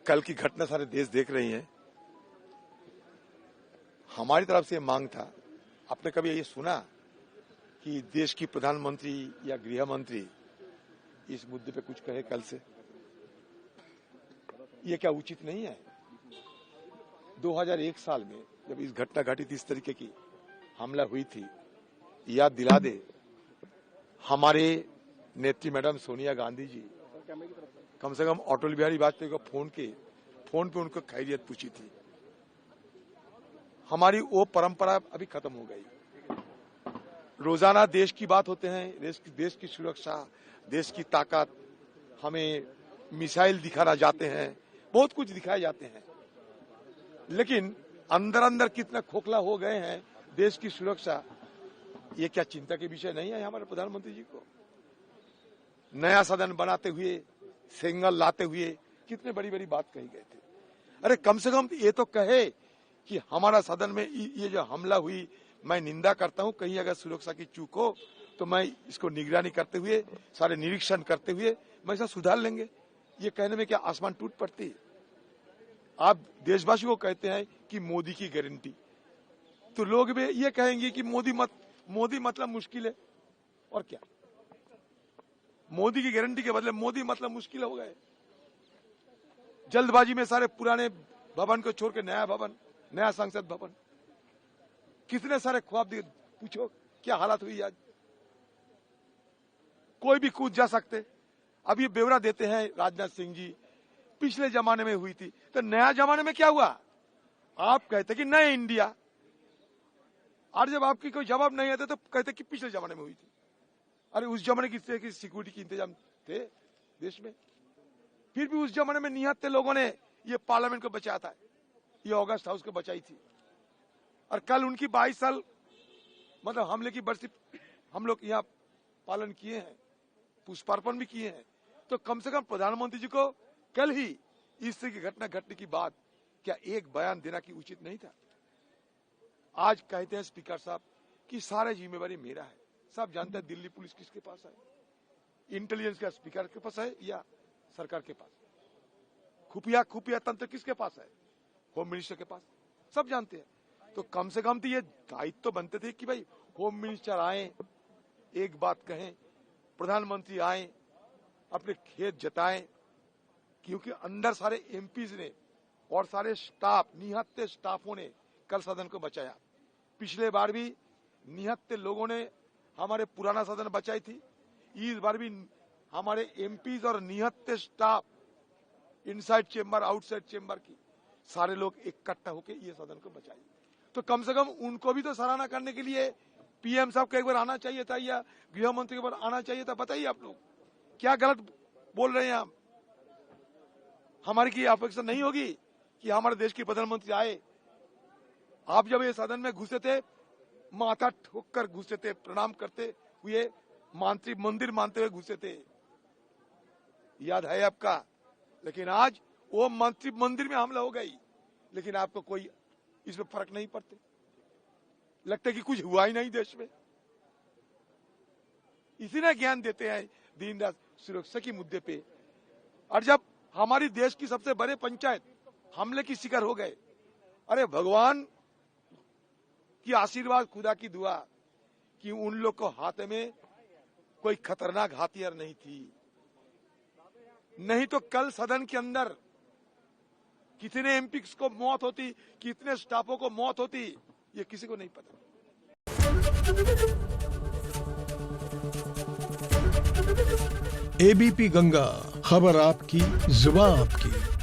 कल की घटना सारे देश देख रही हैं। हमारी तरफ से मांग था, आपने कभी ये सुना कि देश की प्रधानमंत्री या गृह मंत्री इस मुद्दे पे कुछ कहे कल से? ये क्या उचित नहीं है? 2001 साल में जब इस घटना घटी थी, इस तरीके की हमला हुई थी, याद दिला दे हमारे नेत्री मैडम सोनिया गांधी जी कम से कम अटल बिहारी वाजपेयी को फोन पे उनको खैरियत पूछी थी। हमारी वो परंपरा अभी खत्म हो गई। रोजाना देश की बात होते हैं, देश की सुरक्षा, देश की ताकत, हमें मिसाइल दिखाना जाते हैं, बहुत कुछ दिखाए जाते हैं, लेकिन अंदर अंदर कितना खोखला हो गए हैं देश की सुरक्षा, ये क्या चिंता के विषय नहीं है हमारे प्रधानमंत्री जी को? नया सदन बनाते हुए, सिंगल लाते हुए कितने बड़ी बड़ी बात कही गए थे। अरे कम से कम ये तो कहे कि हमारा सदन में ये जो हमला हुई, मैं निंदा करता हूं, कहीं अगर सुरक्षा की चूक हो तो मैं इसको निगरानी करते हुए, सारे निरीक्षण करते हुए मैं इसे सुधार लेंगे। ये कहने में क्या आसमान टूट पड़ती? आप देशवासी को कहते हैं कि मोदी की गारंटी, तो लोग भी ये कहेंगे कि मोदी मतलब मुश्किल है। और क्या, मोदी की गारंटी के बदले मोदी मतलब मुश्किल हो गए। जल्दबाजी में सारे पुराने भवन को छोड़ के नया भवन, नया संसद भवन, कितने सारे ख्वाब दिए, पूछो क्या हालत हुई आज। कोई भी कूद जा सकते। अब ये ब्यौरा देते हैं राजनाथ सिंह जी, पिछले जमाने में हुई थी, तो नया जमाने में क्या हुआ? आप कहते कि नए इंडिया, और जब आपकी कोई जवाब नहीं आता तो कहते कि पिछले जमाने में हुई थी। अरे उस जमाने की सिक्योरिटी के इंतजाम थे देश में, फिर भी उस जमाने में निहत्थे लोगों ने ये पार्लियामेंट को बचाया था, ये ऑगस्ट हाउस को बचाई थी। और कल उनकी 22 साल मतलब हमले की बरसी हम लोग यहाँ पालन किए हैं, पुष्पार्पण भी किए हैं। तो कम से कम प्रधानमंत्री जी को कल ही इस तरह की घटना घटने की बाद क्या एक बयान देना की उचित नहीं था? आज कहते हैं स्पीकर साहब कि सारी जिम्मेवारी मेरा है। सब जानते हैं दिल्ली पुलिस किसके पास है? इंटेलिजेंस का स्पीकर के पास है या सरकार के पास? खुफिया तंत्र किसके पास है? होम मिनिस्टर के पास। सब जानते हैं। तो कम से कम तो ये दायित्व तो बनते थे कि भाई होम मिनिस्टर आए, एक बात कहें, प्रधानमंत्री आए, अपने खेत जताएं, क्योंकि अंदर सारे एमपीज ने और सारे स्टाफ, निहत्थे स्टाफों ने कल सदन को बचाया। पिछले बार भी निहत्थे लोगों ने हमारे पुराना सदन बचाई थी। इस बार भी हमारे एमपीज और निहत्थे staff, inside chamber, outside chamber की सारे लोग इकट्ठा होकर ये सदन को बचाई। तो कम से कम उनको भी तो सराहना करने के लिए पीएम साहब को एक बार आना चाहिए था, या गृह मंत्री को एक बार आना चाहिए था। बताइए आप लोग क्या गलत बोल रहे हैं हम? हमारी की अपेक्षा नहीं होगी कि हमारे देश के प्रधानमंत्री आए? आप जब ये सदन में घुसे थे, माथा ठोक कर घुसे थे, प्रणाम करते हुए, मंदिर मानते हुए घुसे थे, याद है आपका? लेकिन आज वो मंदिर में हमला हो गई, लेकिन आपको कोई इसमें फर्क नहीं पड़ते। लगता है कि कुछ हुआ ही नहीं देश में। इसी ने ज्ञान देते हैं दिन रात सुरक्षा के मुद्दे पे। और जब हमारी देश की सबसे बड़े पंचायत हमले की शिकार हो गए, अरे भगवान की आशीर्वाद, खुदा की दुआ कि उन लोग को हाथ में कोई खतरनाक हथियार नहीं थी, नहीं तो कल सदन के अंदर कितने एमपी को मौत होती, कितने स्टाफों को मौत होती, ये किसी को नहीं पता। एबीपी गंगा, खबर आपकी, जुबान आपकी।